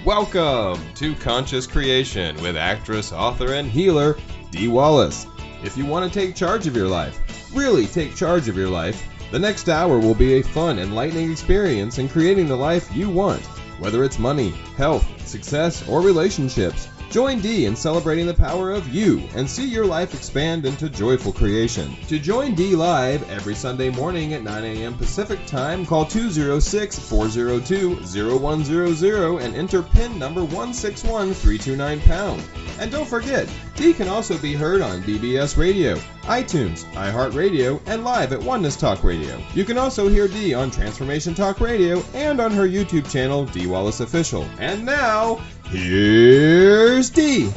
Welcome to Conscious Creation with actress, author, and healer, Dee Wallace. If you want to take charge of your life, really take charge of your life, the next hour will be a fun, enlightening experience in creating the life you want. Whether it's money, health, success, or relationships, join Dee in celebrating the power of you and see your life expand into joyful creation. To join Dee live every Sunday morning at 9 a.m. Pacific Time, call 206-402-0100 and enter PIN number 161329#. And don't forget, Dee can also be heard on BBS Radio, iTunes, iHeartRadio, and live at Oneness Talk Radio. You can also hear Dee on Transformation Talk Radio and on her YouTube channel, Dee Wallace Official. And now, here's Dee.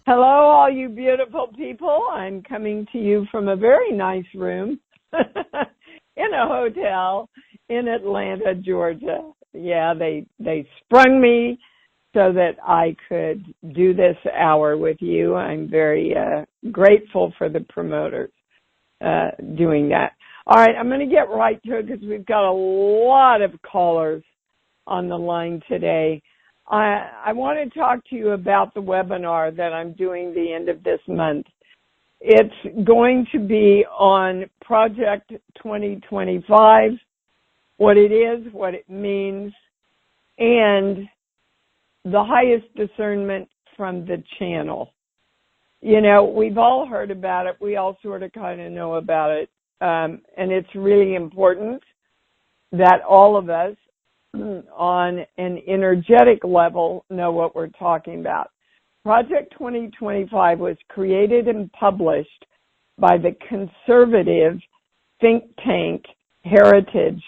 Hello, all you beautiful people. I'm coming to you from a very nice room in a hotel in Atlanta, Georgia. Yeah, they sprung me so that I could do this hour with you. I'm very grateful for the promoters doing that. All right, I'm going to get right to it because we've got a lot of callers on the line today. I want to talk to you about the webinar that I'm doing the end of this month. It's going to be on Project 2025, what it is, what it means, and the highest discernment from the channel. You know, we've all heard about it. We all sort of kind of know about it. And it's really important that all of us on an energetic level know what we're talking about. Project 2025 was created and published by the conservative think tank Heritage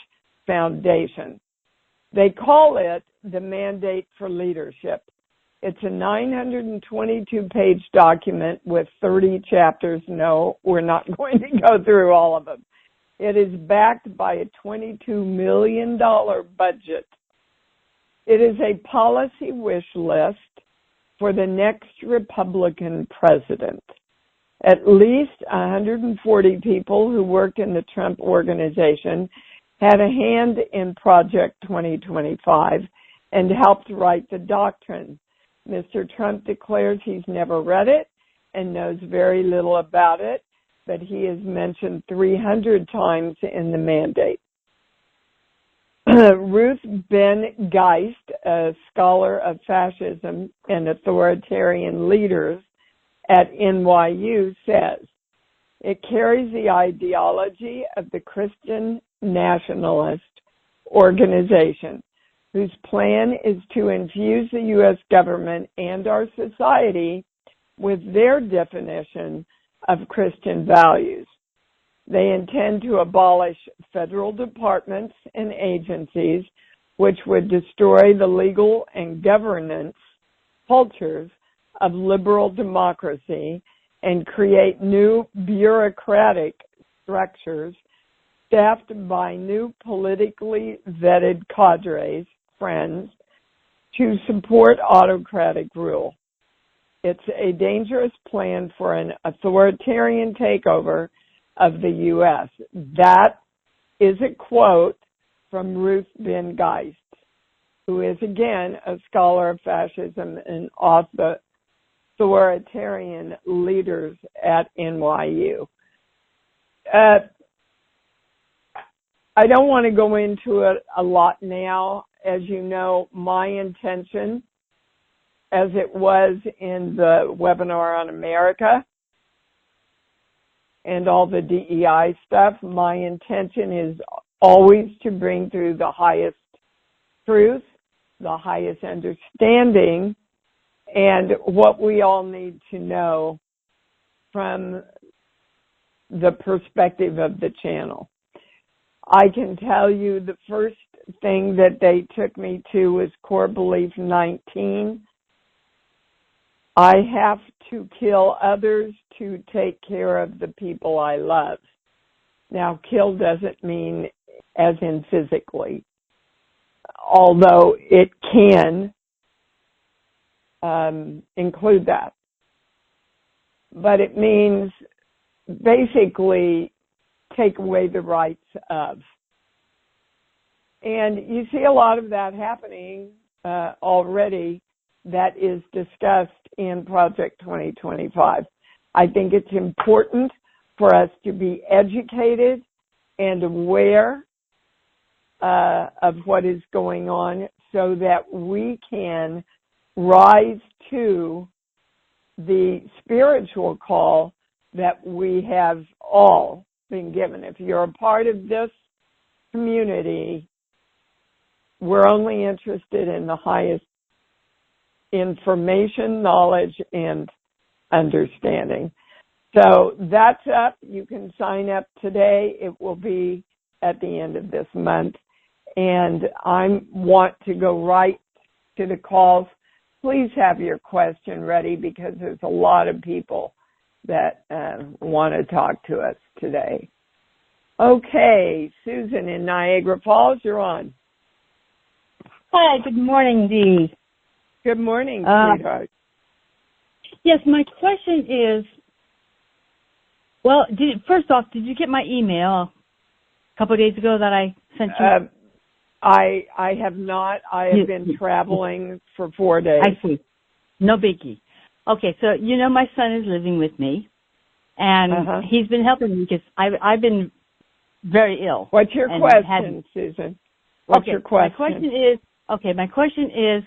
Foundation. They call it the Mandate for Leadership. It's a 922-page document with 30 chapters. No, we're not going to go through all of them. It is backed by a $22 million budget. It is a policy wish list for the next Republican president. At least 140 people who work in the Trump organization had a hand in Project 2025 and helped write the doctrine. Mr. Trump declares he's never read it and knows very little about it, but he is mentioned 300 times in the mandate. Ruth Ben Geist, a scholar of fascism and authoritarian leaders at NYU, says, it carries the ideology of the Christian nationalist organization, whose plan is to infuse the U.S. government and our society with their definition of Christian values. They intend to abolish federal departments and agencies, which would destroy the legal and governance cultures of liberal democracy and create new bureaucratic structures staffed by new politically vetted cadres, friends, to support autocratic rule. It's a dangerous plan for an authoritarian takeover of the U.S. That is a quote from Ruth Ben Geist, who is, again, a scholar of fascism and authoritarian leaders at NYU. I don't want to go into it a lot now. As you know, my intention, as it was in the webinar on America and all the DEI stuff, my intention is always to bring through the highest truth, the highest understanding, and what we all need to know from the perspective of the channel. I can tell you the first thing that they took me to was core belief 19. I have to kill others to take care of the people I love. Now, kill doesn't mean as in physically, although it can include that. But it means basically take away the rights of. And you see a lot of that happening already that is discussed in Project 2025. I think it's important for us to be educated and aware of what is going on so that we can rise to the spiritual call that we have all been given. If you're a part of this community, we're only interested in the highest information, knowledge, and understanding. So that's up. You can sign up today. It will be at the end of this month. And I want to go right to the calls. Please have your question ready because there's a lot of people that want to talk to us today. Okay, Susan in Niagara Falls, you're on. Hi, good morning, Dee. Good morning, sweetheart. Yes, my question is, well, first off, did you get my email a couple of days ago that I sent you? I have not. I have been traveling for 4 days. I see. No biggie. Okay, so my son is living with me, and he's been helping me because I've been very ill. What's your question, Susan? What's your question? My question is,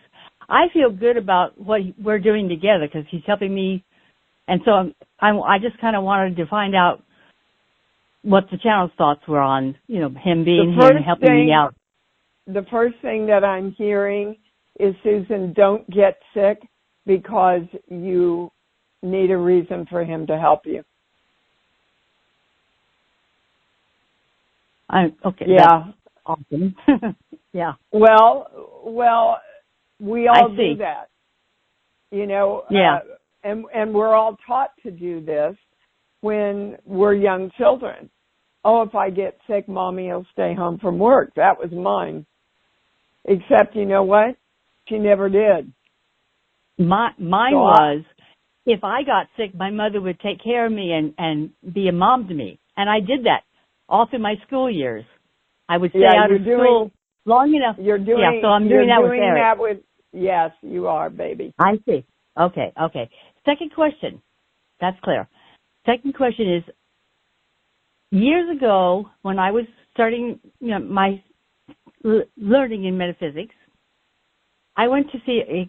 I feel good about what we're doing together because he's helping me, and so I just kind of wanted to find out what the channel's thoughts were on, him being here and helping me out. The first thing that I'm hearing is, Susan, don't get sick because you need a reason for him to help you. Okay. Yeah. That's awesome. Yeah. Well, we all do that. Yeah. And we're all taught to do this when we're young children. Oh, if I get sick, Mommy will stay home from work. That was mine. Except, you know what? She never did. Mine was, if I got sick, my mother would take care of me and be a mom to me. And I did that all through my school years. I would stay out of school long enough. So I'm doing that with Eric. Yes, you are, baby. I see. Okay. Second question. That's clear. Second question is, years ago, when I was starting my learning in metaphysics, I went to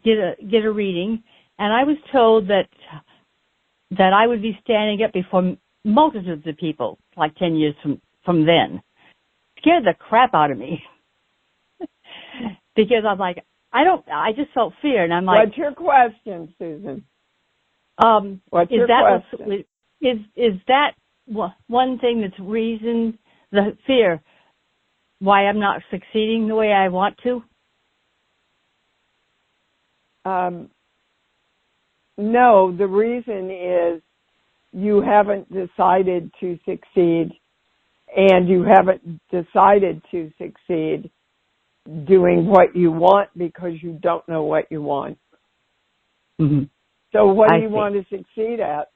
get a reading, and I was told that I would be standing up before multitudes of people, like 10 years from then. Scared the crap out of me because I'm like, I just felt fear, and I'm like, what's your question, Susan? What's your question? Is that one thing that's reason the fear why I'm not succeeding the way I want to? No, the reason is you haven't decided to succeed, and you haven't decided to succeed doing what you want because you don't know what you want. Mm-hmm. So what do you want to succeed at?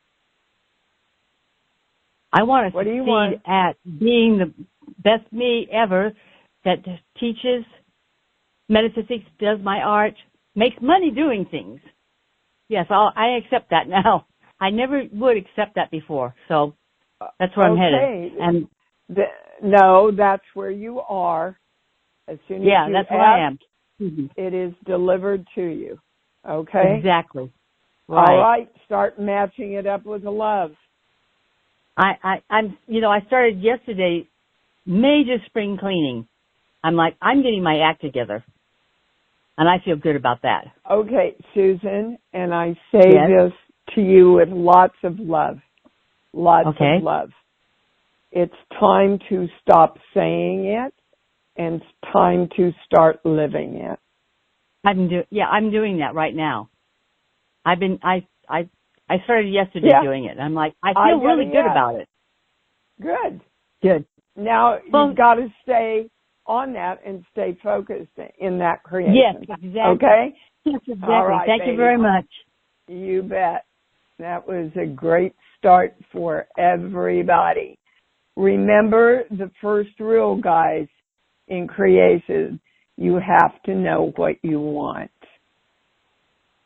I want to succeed at being the best me ever that teaches metaphysics, does my art, makes money doing things. Yes, I accept that now. I never would accept that before, so that's where I'm headed. And no, that's where you are. As soon as you that's ask, where I am. Mm-hmm. It is delivered to you. Okay? Exactly. Right. All right, start matching it up with the love. I'm I started yesterday major spring cleaning. I'm getting my act together. And I feel good about that. Okay, Susan, and I say this to you with lots of love. Lots of love. It's time to stop saying it, and it's time to start living it. I'm doing that right now. I started yesterday doing it. I'm like, I feel really good about it. Good. Now, you've got to stay on that and stay focused in that creation. Yes, exactly. Okay? Yes, exactly. All right, Thank you very much. You bet. That was a great start for everybody. Remember the first rule, guys, in creation You have to know what you want.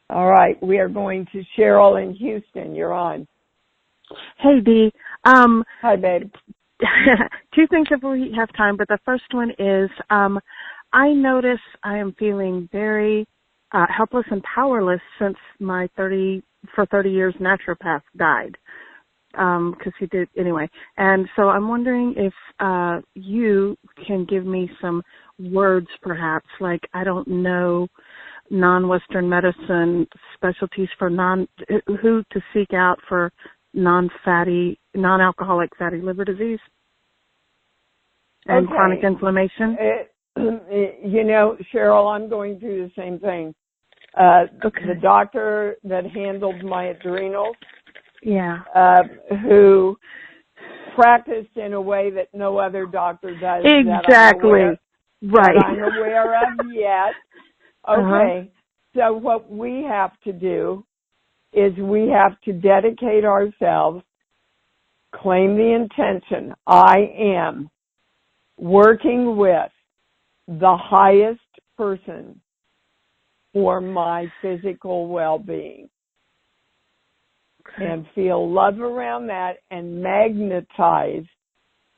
All right, we are going to Cheryl in Houston. You're on. Hey, Dee. Hi, babe. Two things if we have time, but the first one is I notice I am feeling very helpless and powerless since my 30 years naturopath died, because he did anyway. And so I'm wondering if you can give me some words, perhaps, like, I don't know, non-Western medicine specialties for who to seek out for non-alcoholic fatty liver disease and chronic inflammation. Cheryl, I'm going through the same thing. The doctor that handled my adrenals, who practiced in a way that no other doctor does. Exactly. That I'm aware of yet. Okay. So what we have to do is we have to dedicate ourselves, claim the intention. I am working with the highest person for my physical well-being, and feel love around that and magnetize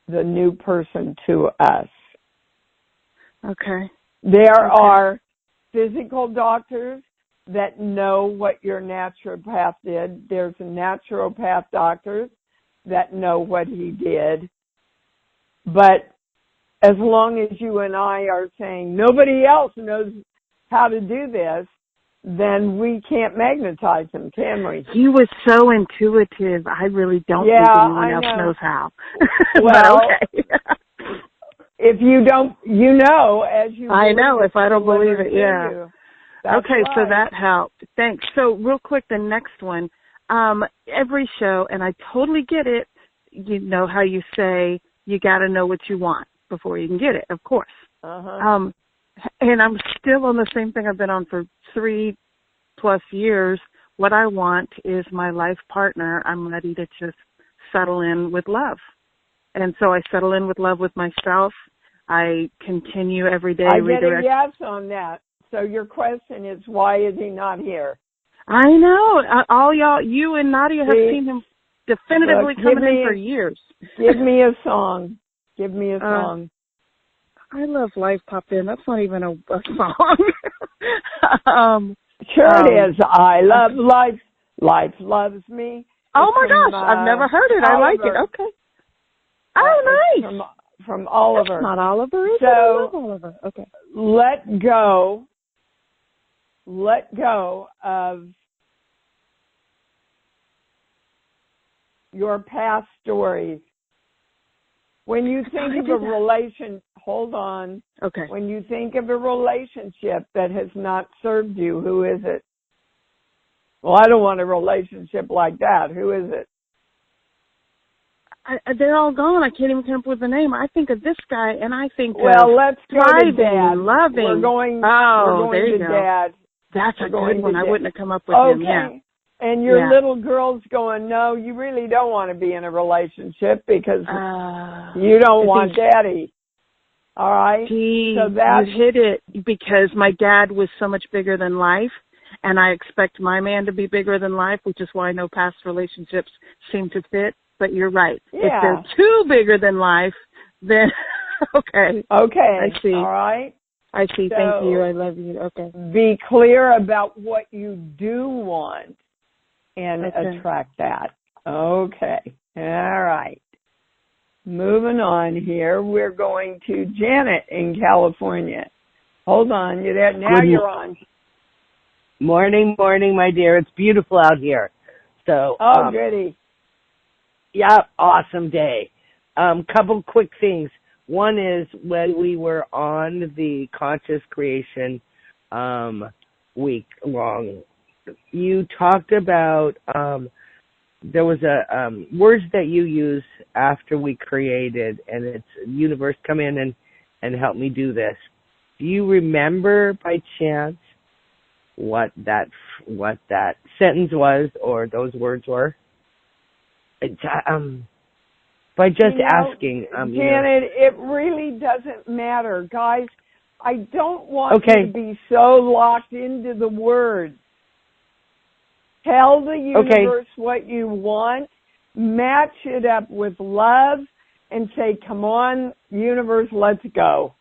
the new person to us. Okay. There are physical doctors that know what your naturopath did. There's naturopath doctors that know what he did. But as long as you and I are saying nobody else knows how to do this, then we can't magnetize him, can we? He was so intuitive. I really don't think anyone else knows how. Well, but okay. If you don't, as you I know, if I don't believe it, okay, right. So that helped. Thanks. So real quick, the next one, every show, and I totally get it, you know how you say you got to know what you want before you can get it, of course. And I'm still on the same thing I've been on for 3+ years. What I want is my life partner. I'm ready to just settle in with love. And so I settle in with love with myself. I continue every day. I get a yes on that. So your question is, why is he not here? I know. All y'all, you and Nadia have seen him definitively coming in for years. Give me a song. Give me a song. I Love Life popped in. That's not even a song. Sure it is. I love life. Life loves me. Oh, my gosh. I've never heard it. Oliver. I like it. Okay. Oh, nice. From Oliver. That's not Oliver, is it? So, I love Oliver. Okay. Let go of your past stories. When you think of hold on. Okay. When you think of a relationship that has not served you, who is it? Well, I don't want a relationship like that. Who is it? They're all gone. I can't even come up with the name. I think of this guy, and I think let's go to thriving, Dad. loving. We're going there you to go. Dad. That's a good one. I wouldn't have come up with him. Yeah. And your little girl's going, no, you really don't want to be in a relationship because you don't want Daddy. All right? Gee, so that's, you hit it, because my dad was so much bigger than life, and I expect my man to be bigger than life, which is why no past relationships seem to fit. But you're right. Yeah. If they're too bigger than life, then okay. Okay. I see. All right? I see. So, thank you. I love you. Okay. Be clear about what you do want and attract that. Okay. All right. Moving on here, we're going to Janet in California. Hold on. You're there. Now you're on. Morning, my dear. It's beautiful out here. So, goody. Yeah, awesome day. Couple quick things. One is when we were on the Conscious Creation week long, you talked about there was a words that you use after we created, and it's universe, come in and help me do this. Do you remember by chance what that sentence was or those words were? By just asking. Janet, it really doesn't matter. Guys, I don't want you to be so locked into the words. Tell the universe what you want, match it up with love, and say, come on, universe, let's go.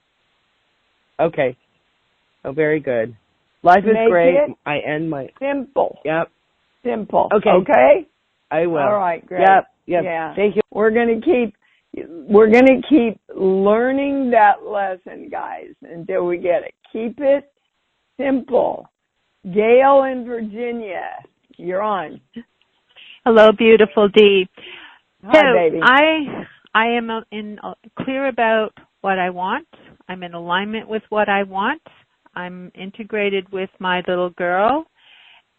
Okay. Oh, very good. Life is great. I end my... Simple. Yep. Simple. Okay. Okay? I will. All right, great. Yep. Yeah. Thank you. We're gonna keep learning that lesson, guys, until we get it. Keep it simple. Gail in Virginia, you're on. Hello, beautiful Dee. Hi, baby. I am clear about what I want. I'm in alignment with what I want. I'm integrated with my little girl,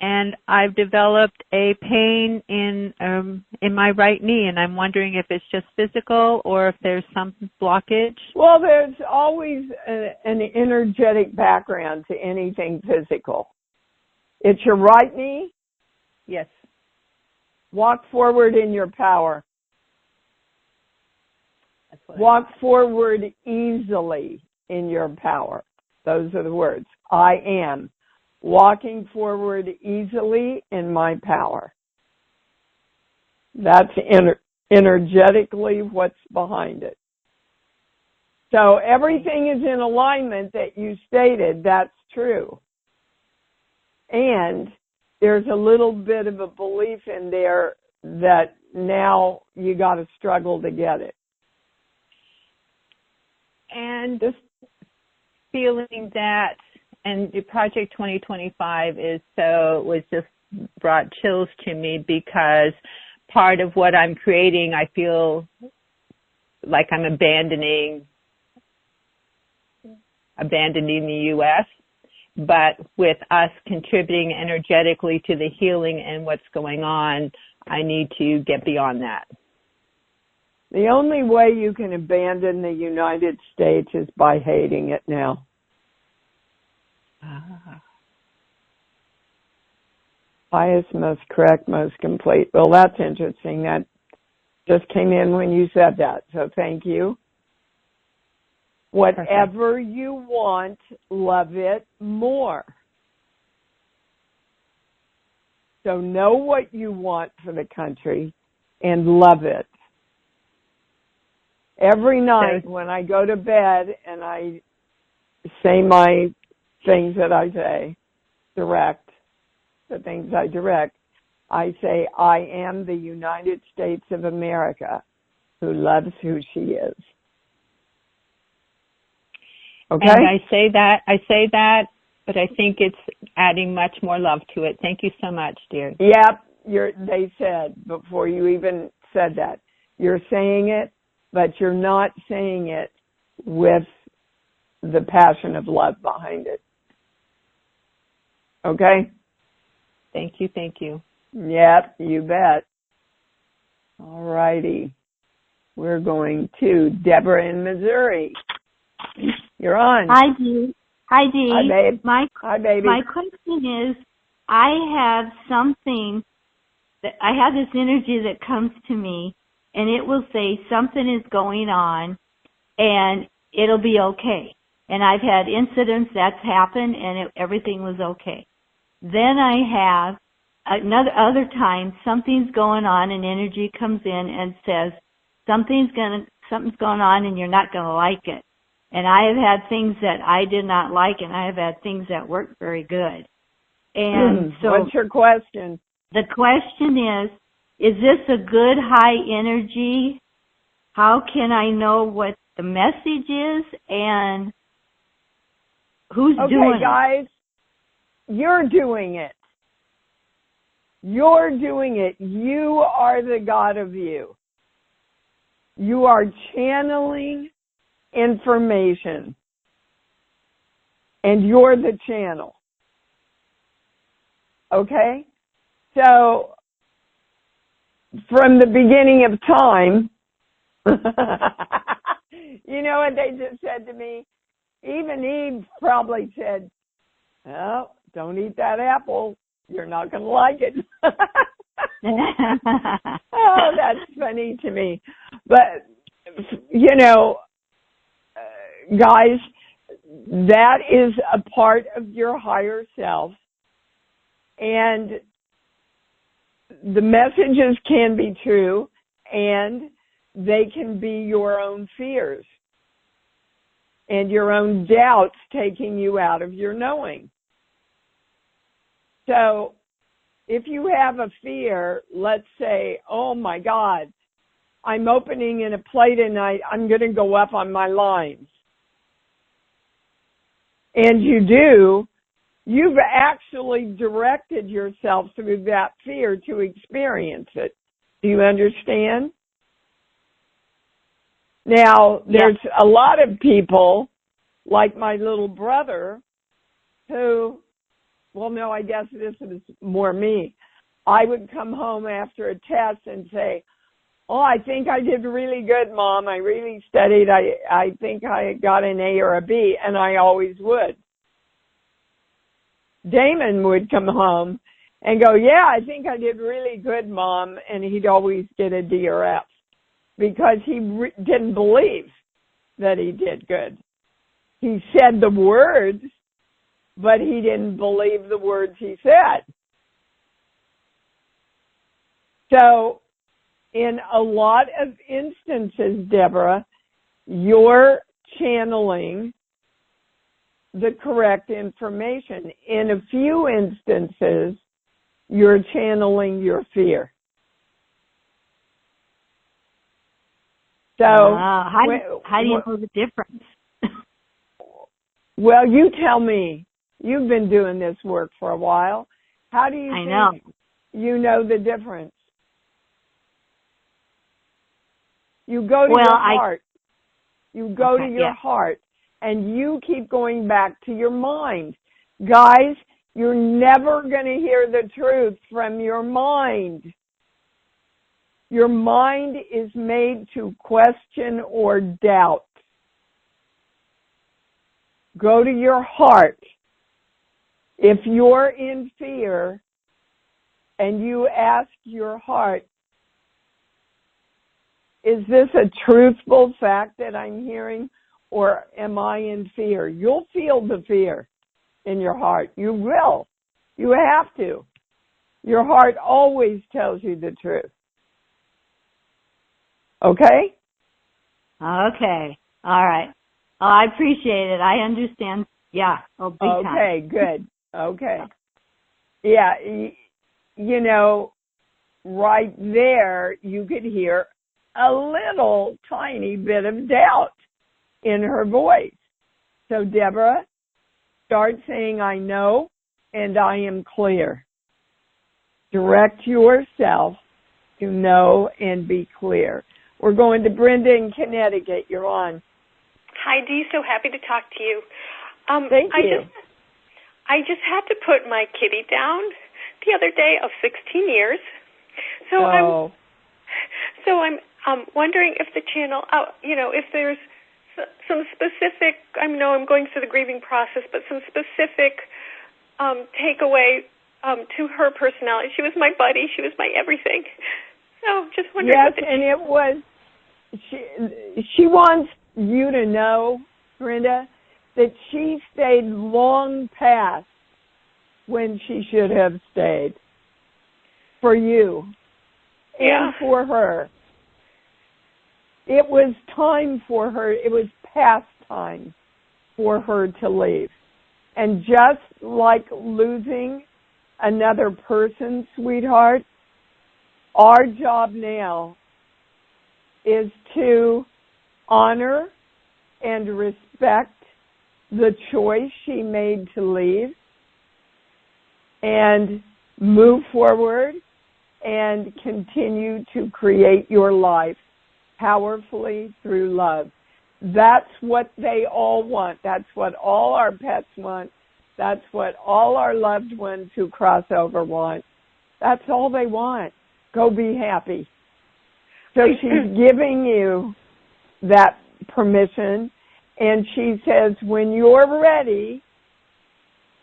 and I've developed a pain in my right knee, and I'm wondering if it's just physical or if there's some blockage. Well, there's always an energetic background to anything physical. It's your right knee? Yes. Walk forward in your power. Walk forward easily in your power. Those are the words. I am walking forward easily in my power. That's energetically what's behind it. So everything is in alignment that you stated. That's true. And there's a little bit of a belief in there that now you got to struggle to get it. And this feeling that, and the Project 2025 was just brought chills to me, because part of what I'm creating, I feel like I'm abandoning the U.S., but with us contributing energetically to the healing and what's going on, I need to get beyond that. The only way you can abandon the United States is by hating it now. Highest, most correct, most complete. Well, that's interesting. That just came in when you said that, so thank you. Whatever you want, love it more. So know what you want for the country and love it. Every night when I go to bed and I say my things that I say, the things I direct, I say, I am the United States of America who loves who she is. Okay? And I say that, but I think it's adding much more love to it. Thank you so much, dear. Yep, they said before you even said that. You're saying it, but you're not saying it with the passion of love behind it. Okay? Thank you. Yep, you bet. All righty. We're going to Deborah in Missouri. You're on. Hi, Dee. Hi, babe. Hi, baby. My question is, I have this energy that comes to me, and it will say something is going on, and it'll be okay. And I've had incidents that's happened, and everything was okay. Then I have other time something's going on, and energy comes in and says something's going on, and you're not going to like it. And I have had things that I did not like, and I have had things that worked very good. And so, what's your question? The question is this a good high energy? How can I know what the message is and who's doing it? Okay, guys, you're doing it. You're doing it. You are the God of you. You are channeling information, and you're the channel. Okay? So, from the beginning of time, you know what they just said to me? Even Eve probably said, oh, don't eat that apple. You're not going to like it. Oh, that's funny to me. But, you know, guys, that is a part of your higher self, and the messages can be true, and they can be your own fears and your own doubts taking you out of your knowing. So if you have a fear, let's say, oh my God, I'm opening in a play tonight, I'm going to go up on my lines. And you do, you've actually directed yourself through that fear to experience it. Do you understand? Now, there's a lot of people, like my little brother, who, well, no, I guess this is more me. I would come home after a test and say, oh, I think I did really good, Mom. I really studied. I think I got an A or a B, and I always would. Damon would come home and go, yeah, I think I did really good, Mom, and he'd always get a D or F because he didn't believe that he did good. He said the words, but he didn't believe the words he said. So in a lot of instances, Deborah, you're channeling the correct information. In a few instances, you're channeling your fear. So how do you know the difference? Well, you tell me. You've been doing this work for a while. How do you think you know the difference? You go to your heart. You go to your heart, and you keep going back to your mind. Guys, you're never going to hear the truth from your mind. Your mind is made to question or doubt. Go to your heart. If you're in fear and you ask your heart, is this a truthful fact that I'm hearing, or am I in fear? You'll feel the fear in your heart. You will. You have to. Your heart always tells you the truth. Okay? Okay. All right. Oh, I appreciate it. I understand. Yeah. Oh, big time. Okay, good. Okay. Yeah, you know, right there you could hear a little tiny bit of doubt in her voice. So, Deborah, start saying, I know and I am clear. Direct yourself to know and be clear. We're going to Brenda in Connecticut. You're on. Hi, Dee. So happy to talk to you. Thank you. I just had to put my kitty down the other day of 16 years. So I'm wondering if the channel, if there's some specific, I know I'm going through the grieving process, but some specific takeaway to her personality. She was my buddy. She was my everything. So just wondering. Yes, and it was, she wants you to know, Brenda, that she stayed long past when she should have stayed for you and for her. It was time for her. It was past time for her to leave. And just like losing another person, sweetheart, our job now is to honor and respect the choice she made to leave and move forward and continue to create your life powerfully through love. That's what they all want. That's what all our pets want. That's what all our loved ones who cross over want. That's all they want. Go be happy. So she's giving you that permission, and she says when you're ready,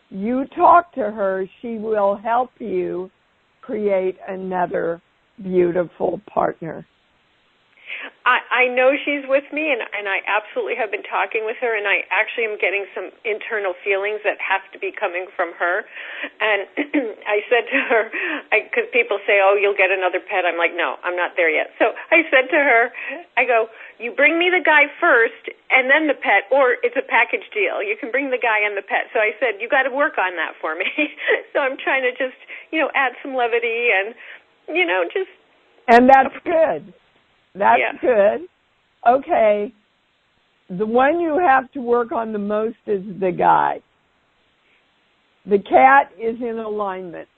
you talk to her. She will help you create another beautiful partner. I know she's with me, and I absolutely have been talking with her, and I actually am getting some internal feelings that have to be coming from her. And I said to her, because people say, oh, you'll get another pet. I'm like, no, I'm not there yet. So I said to her, I go, you bring me the guy first and then the pet, or it's a package deal. You can bring the guy and the pet. So I said, you got to work on that for me. So I'm trying to just, add some levity and, just. And that's good. That's good. Okay. The one you have to work on the most is the guy. The cat is in alignment.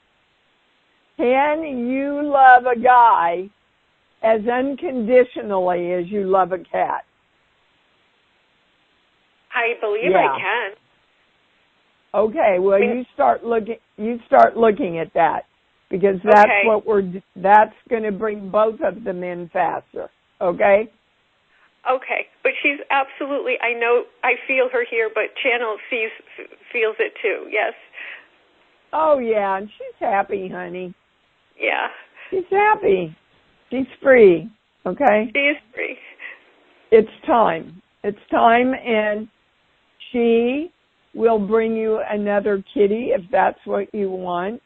Can you love a guy as unconditionally as you love a cat? I believe I can. Okay, well, you start looking at that, because that's going to bring both of them in faster. Okay? Okay, but she's absolutely, I know, I feel her here, but Channel feels it too, yes. Oh, yeah, and she's happy, honey. Yeah. She's happy. She's free, okay? She is free. It's time. It's time, and she will bring you another kitty if that's what you want.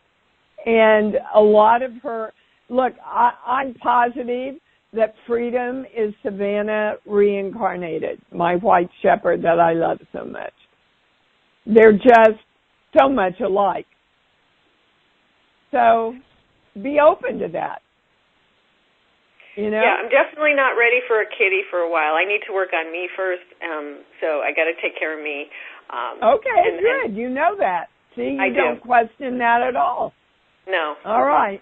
And a lot of her, look, I'm positive that Freedom is Savannah reincarnated, my white shepherd that I love so much. They're just so much alike. So be open to that. Yeah, I'm definitely not ready for a kitty for a while. I need to work on me first, so I got to take care of me. Okay, good. You know that. See, you don't question that at all. No. All right,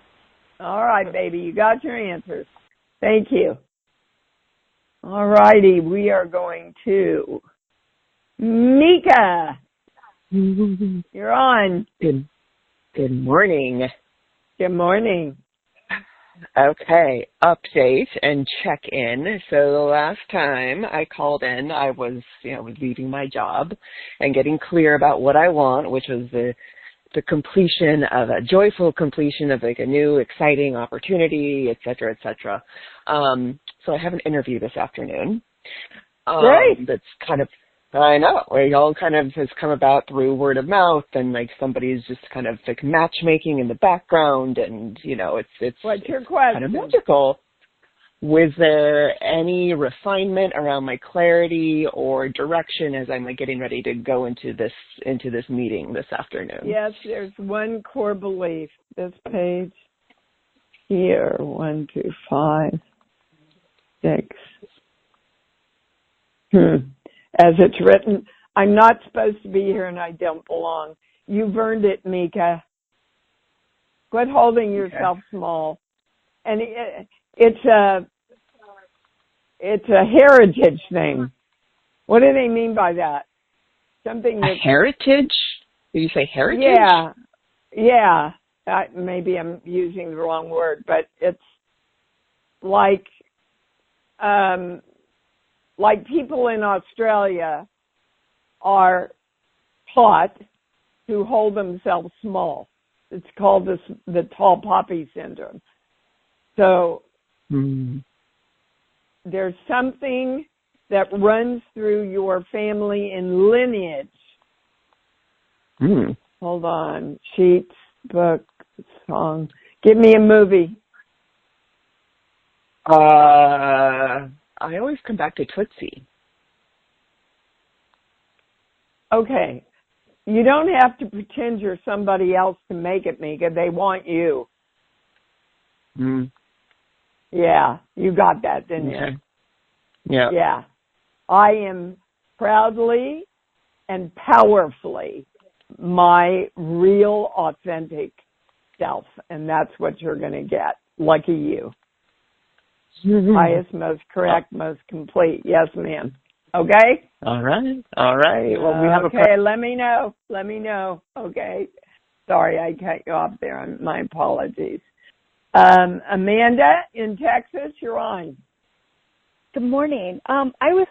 baby. You got your answers. Thank you. All righty. We are going to Mika. You're on. Good morning. Good morning. Okay, update and check in. So the last time I called in, I was leaving my job and getting clear about what I want, which was the completion of a joyful completion of like a new exciting opportunity, et cetera, et cetera. So I have an interview this afternoon. Great. That's kind of, I know, it all kind of has come about through word of mouth, and like somebody's just kind of like matchmaking in the background, and it's What's your question? Kind of magical. Was there any refinement around my clarity or direction as I'm like getting ready to go into this meeting this afternoon? Yes, there's one core belief. This page here, 1, 2, 5, 6. As it's written, I'm not supposed to be here and I don't belong. You've earned it, Mika. Quit holding yourself small. And it's a heritage thing. What do they mean by that? Something a heritage? Did you say heritage? Yeah. Maybe I'm using the wrong word, but it's like people in Australia are taught to hold themselves small. It's called the tall poppy syndrome. So there's something that runs through your family in lineage. Hold on. Sheets, book, song. Give me a movie. I always come back to Tootsie. Okay. You don't have to pretend you're somebody else to make it, Mika. They want you. Yeah, you got that, didn't you? Yeah. Yeah. I am proudly and powerfully my real, authentic self, and that's what you're going to get. Lucky you. Highest, most correct, most complete. Yes, ma'am. Okay? All right. Well, we have Okay, let me know. Okay. Sorry, I cut you off there. My apologies. Amanda in Texas, you're on. Good morning. I was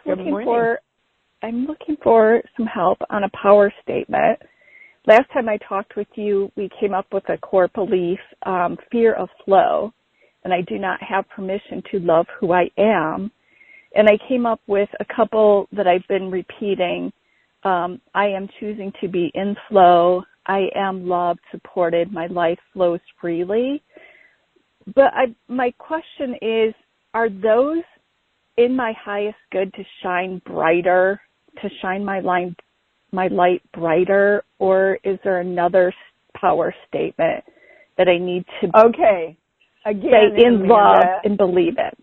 I'm looking for some help on a power statement. Last time I talked with you, we came up with a core belief, fear of flow, and I do not have permission to love who I am. And I came up with a couple that I've been repeating. I am choosing to be in flow. I am loved, supported. My life flows freely. But my question is, are those in my highest good to shine brighter, to shine my light brighter, or is there another power statement that I need to again, say in love and believe it?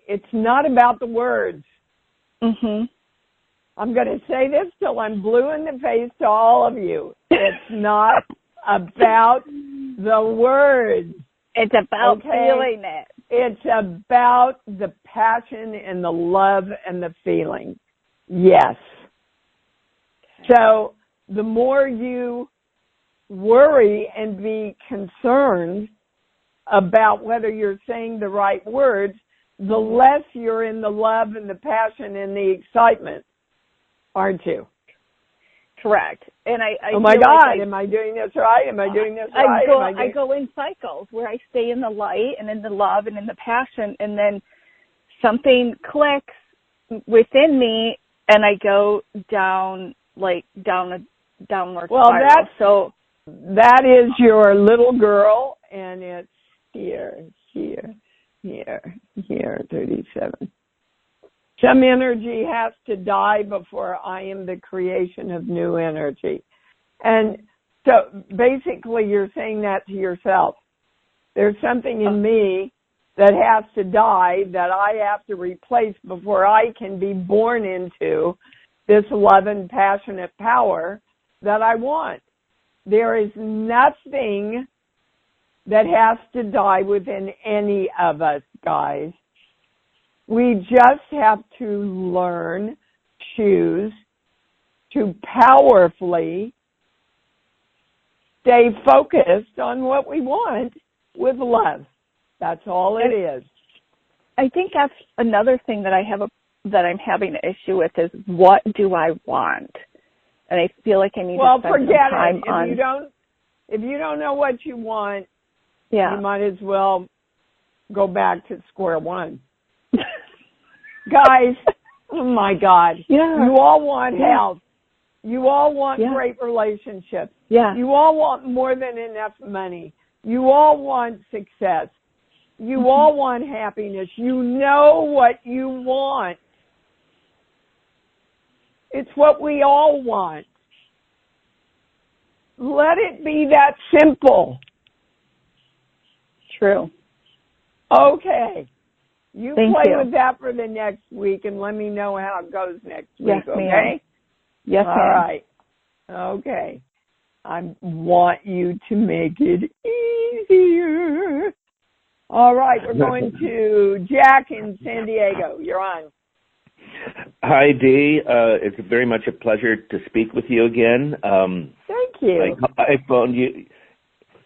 It's not about the words. Mhm. I'm going to say this till I'm blue in the face to all of you. It's not about the words. It's about feeling it. It's about the passion and the love and the feeling. Yes. So the more you worry and be concerned about whether you're saying the right words, the less you're in the love and the passion and the excitement, aren't you? Correct. And I oh my God, am I doing this right? Am I doing this right? I go in cycles where I stay in the light and in the love and in the passion, and then something clicks within me and I go down a downward spiral. That is your little girl, and it's here, 37. Some energy has to die before I am the creation of new energy. And so basically you're saying that to yourself. There's something in me that has to die, that I have to replace before I can be born into this love and passionate power that I want. There is nothing that has to die within any of us, guys. We just have to learn, choose to powerfully stay focused on what we want with love. That's all it is. I think that's another thing that that I'm having an issue with is, what do I want? And I feel like I need to spend some time on. If you don't know what you want, you might as well go back to square one. Guys, oh my God. Yeah. You all want health. You all want great relationships. Yeah. You all want more than enough money. You all want success. You all want happiness. You know what you want. It's what we all want. Let it be that simple. True. Okay. You Thank play you. with that for the next week and let me know how it goes next week, yes, okay? Ma'am. Yes, all ma'am. right. Okay. I want you to make it easier. All right, we're going to Jack in San Diego. You're on. Hi, Dee. It's very much a pleasure to speak with you again. Thank you. I phoned you.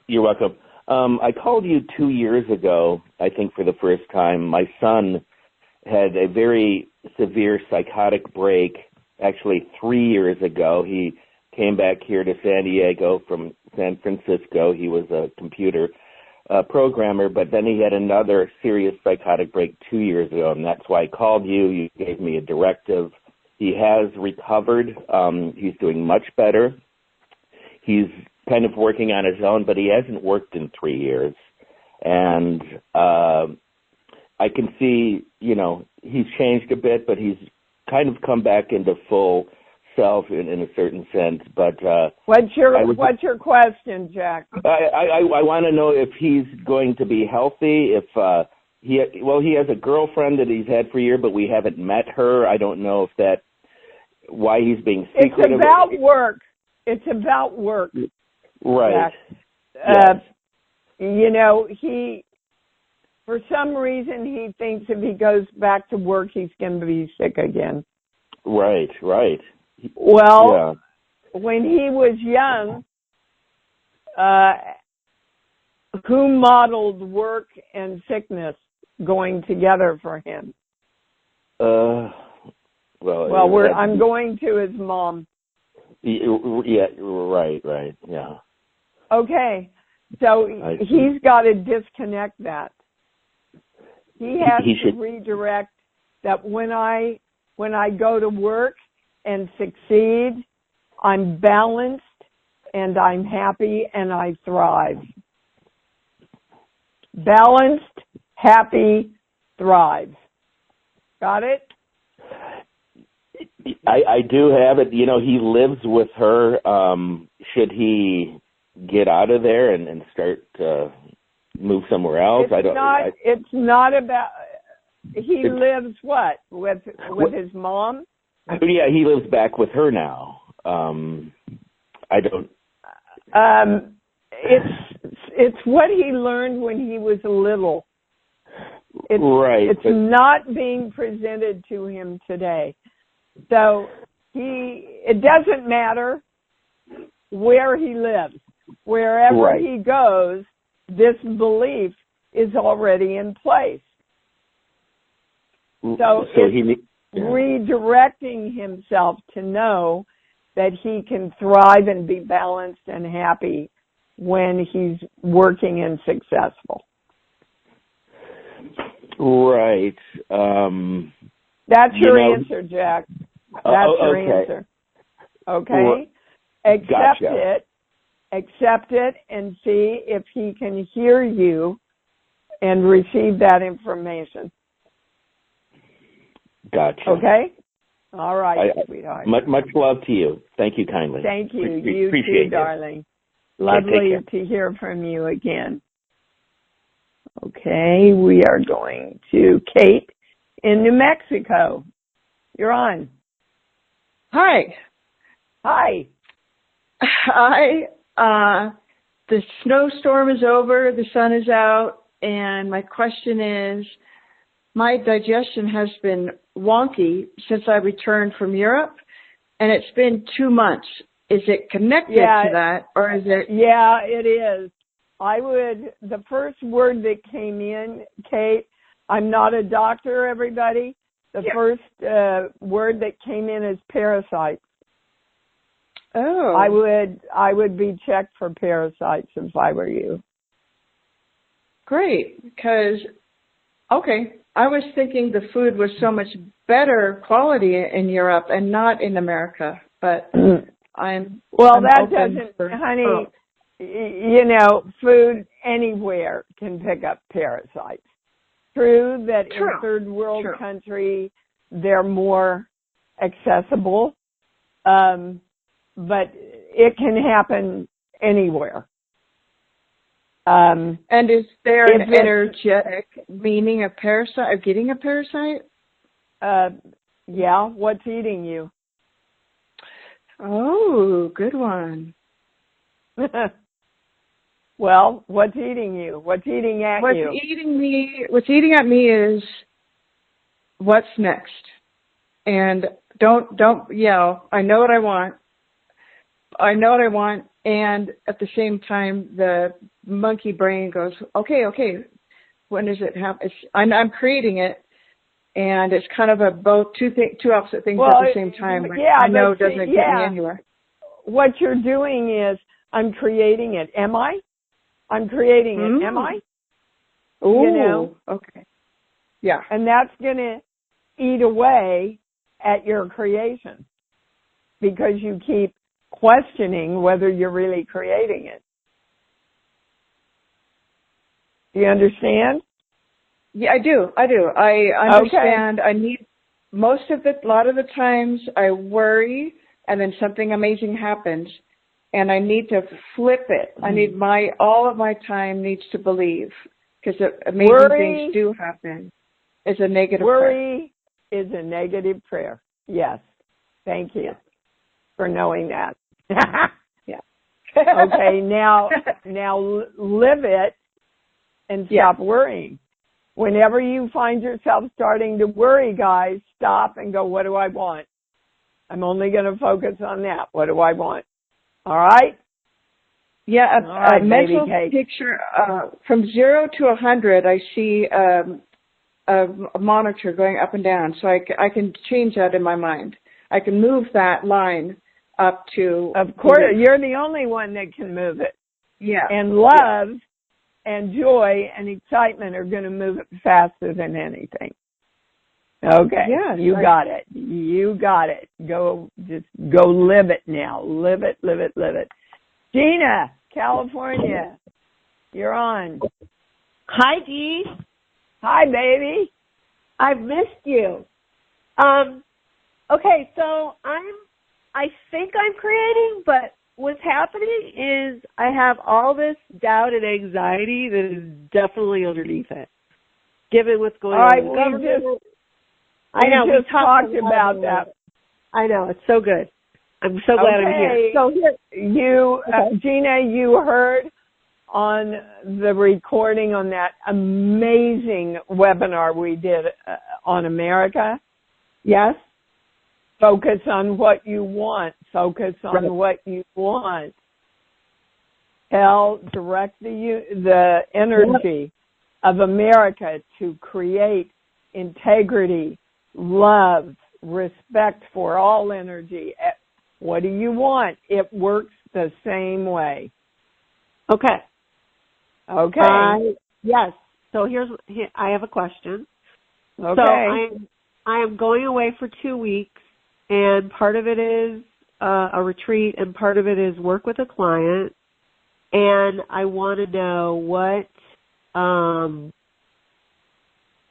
You're welcome. I called you 2 years ago, I think for the first time. My son had a very severe psychotic break, actually 3 years ago. He came back here to San Diego from San Francisco. He was a computer programmer, but then he had another serious psychotic break 2 years ago, and that's why I called you. You gave me a directive. He has recovered. He's doing much better. He's kind of working on his own, but he hasn't worked in 3 years. And I can see, he's changed a bit, but he's kind of come back into full self in a certain sense. But what's your question, Jack? I want to know if he's going to be healthy. If he has a girlfriend that he's had for a year, but we haven't met her. I don't know if why he's being secretive. It's about work. It's about work. Right. Yes. He, for some reason, he thinks if he goes back to work, he's going to be sick again. Right. Well, when he was young, who modeled work and sickness going together for him? I'm going to his mom. Yeah, right, yeah. Okay, so he's got to disconnect that. He has to redirect that when I go to work and succeed, I'm balanced and I'm happy and I thrive. Balanced, happy, thrive. Got it? I do have it. You know, he lives with her. Should he get out of there and start move somewhere else? It's not about. He lives what with his mom? Yeah, he lives back with her now. I don't. It's what he learned when he was little. Right. It's not being presented to him today. So it doesn't matter where he lives. Wherever he goes, this belief is already in place. So it's redirecting himself to know that he can thrive and be balanced and happy when he's working and successful. Right. That's your answer, Jack. That's your answer. Okay? Accept it and see if he can hear you and receive that information. Gotcha. Okay? All right, sweetheart. Much love to you. Thank you kindly. Thank you. You too, darling. Lovely to hear from you again. Okay, we are going to Kate in New Mexico. You're on. Hi. The snowstorm is over, the sun is out, and my question is, my digestion has been wonky since I returned from Europe, and it's been 2 months. Is it connected to that, or is it? Yeah, it is. The first word that came in, Kate, I'm not a doctor, everybody. The first word that came in is parasites. Oh. I would be checked for parasites if I were you. Great, because, I was thinking the food was so much better quality in Europe and not in America, but I'm that doesn't, honey, you know, food anywhere can pick up parasites. True that in third world country they're more accessible, but it can happen anywhere. And is there an energetic meaning of parasite, of getting a parasite? Yeah, what's eating you? Oh, good one. Well, what's eating you? What's eating at you? What's eating at me is what's next. And don't yell. I know what I want. And at the same time, the monkey brain goes, okay, when does it happen? I'm creating it, and it's kind of two opposite things at the same time. I know it doesn't get me anywhere. What you're doing is, I'm creating it. Am I? I'm creating it. Am I? Ooh, you know? Okay. Yeah. And that's going to eat away at your creation because you keep questioning whether you're really creating it. Do you understand? Yeah, I do. I understand. Okay. I need a lot of the times I worry and then something amazing happens and I need to flip it. I need all of my time needs to believe because amazing things do happen. It's a negative prayer. Worry is a negative prayer. Yes. Thank you for knowing that. Yeah. Okay, now live it and stop worrying. Whenever you find yourself starting to worry, guys, stop and go, what do I want? I'm only going to focus on that. What do I want? All right? Yeah, a mental picture from 0 to 100, I see a monitor going up and down, so I can change that in my mind. I can move that line up to... Of course, you're the only one that can move it. Yeah. And love and joy and excitement are going to move it faster than anything. Okay. Yes, You got it. You got it. Just go live it now. Live it, live it, live it. Gina, California, you're on. Hi, Dee. Hi, baby. I've missed you. Okay, so I think I'm creating, but what's happening is I have all this doubt and anxiety that is definitely underneath it, given what's going on in the government. We just talked about that. I know, it's so good. I'm so glad I'm here. So Gina, you heard on the recording on that amazing webinar we did on America. Yes. Focus on what you want. Focus on what you want. Direct the energy of America to create integrity, love, respect for all energy. What do you want? It works the same way. Okay. Okay. Yes. So I have a question. Okay. So I am going away for 2 weeks, and part of it is a retreat, and part of it is work with a client. And I want to know what am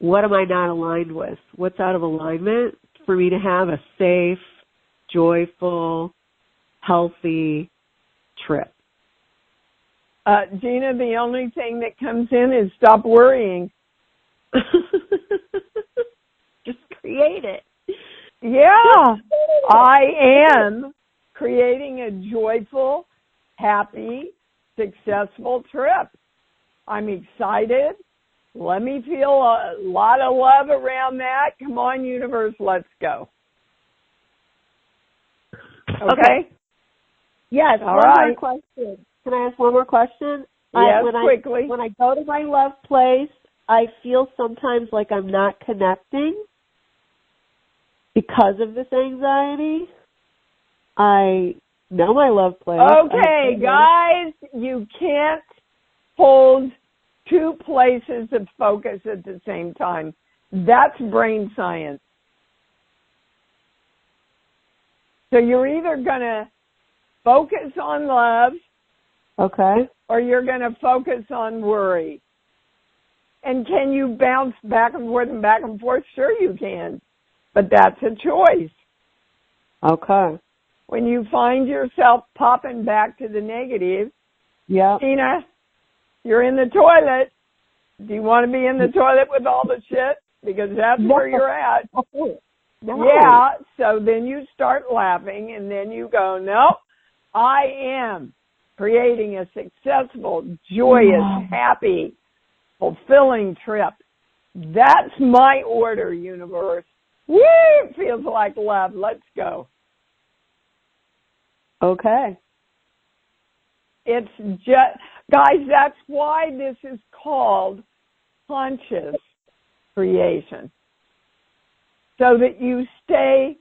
I not aligned with? What's out of alignment for me to have a safe, joyful, healthy trip? Gina, the only thing that comes in is stop worrying. Just create it. Yeah. I am creating a joyful, happy, successful trip. I'm excited. Let me feel a lot of love around that. Come on, universe, let's go. Okay? Yes, all one right. more question. Can I ask one more question? Yes, quickly. When I go to my love place, I feel sometimes like I'm not connecting because of this anxiety. I know my love place. Okay, guys, you can't hold two places of focus at the same time. That's brain science. So you're either going to focus on love, okay, or you're going to focus on worry. And can you bounce back and forth and back and forth? Sure you can. But that's a choice. Okay. When you find yourself popping back to the negative, Tina, you're in the toilet. Do you want to be in the toilet with all the shit? Because that's where you're at. No. Yeah, so then you start laughing, and then you go, nope, I am creating a successful, joyous, happy, fulfilling trip. That's my order, universe. Woo! It feels like love. Let's go. Okay. It's just, guys, that's why this is called conscious creation. So that you stay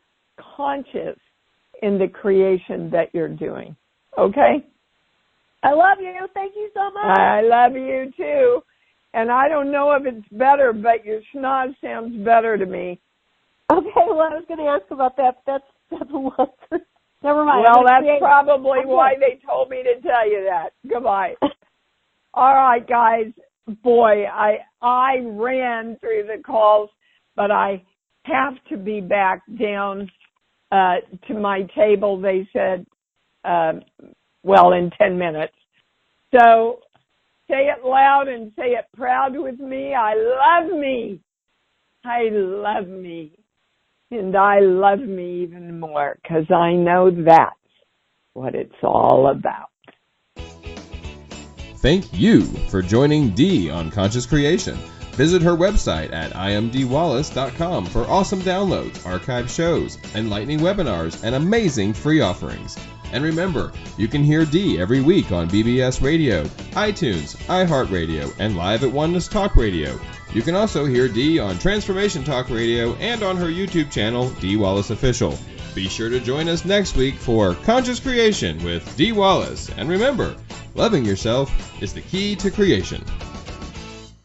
conscious in the creation that you're doing. Okay? I love you. Thank you so much. I love you too. And I don't know if it's better, but your schnoz sounds better to me. Okay, well, I was going to ask about that, but that's a lot. Never mind. Well, that's probably why they told me to tell you that. Goodbye. All right, guys. Boy, I ran through the calls, but I have to be back down to my table, they said, in 10 minutes. So say it loud and say it proud with me. I love me. I love me. And I love me even more because I know that's what it's all about. Thank you for joining Dee on Conscious Creation. Visit her website at imdwallace.com for awesome downloads, archived shows, enlightening webinars, and amazing free offerings. And remember, you can hear Dee every week on BBS Radio, iTunes, iHeartRadio, and live at Oneness Talk Radio. You can also hear Dee on Transformation Talk Radio and on her YouTube channel, Dee Wallace Official. Be sure to join us next week for Conscious Creation with Dee Wallace. And remember, Loving yourself is the key to creation.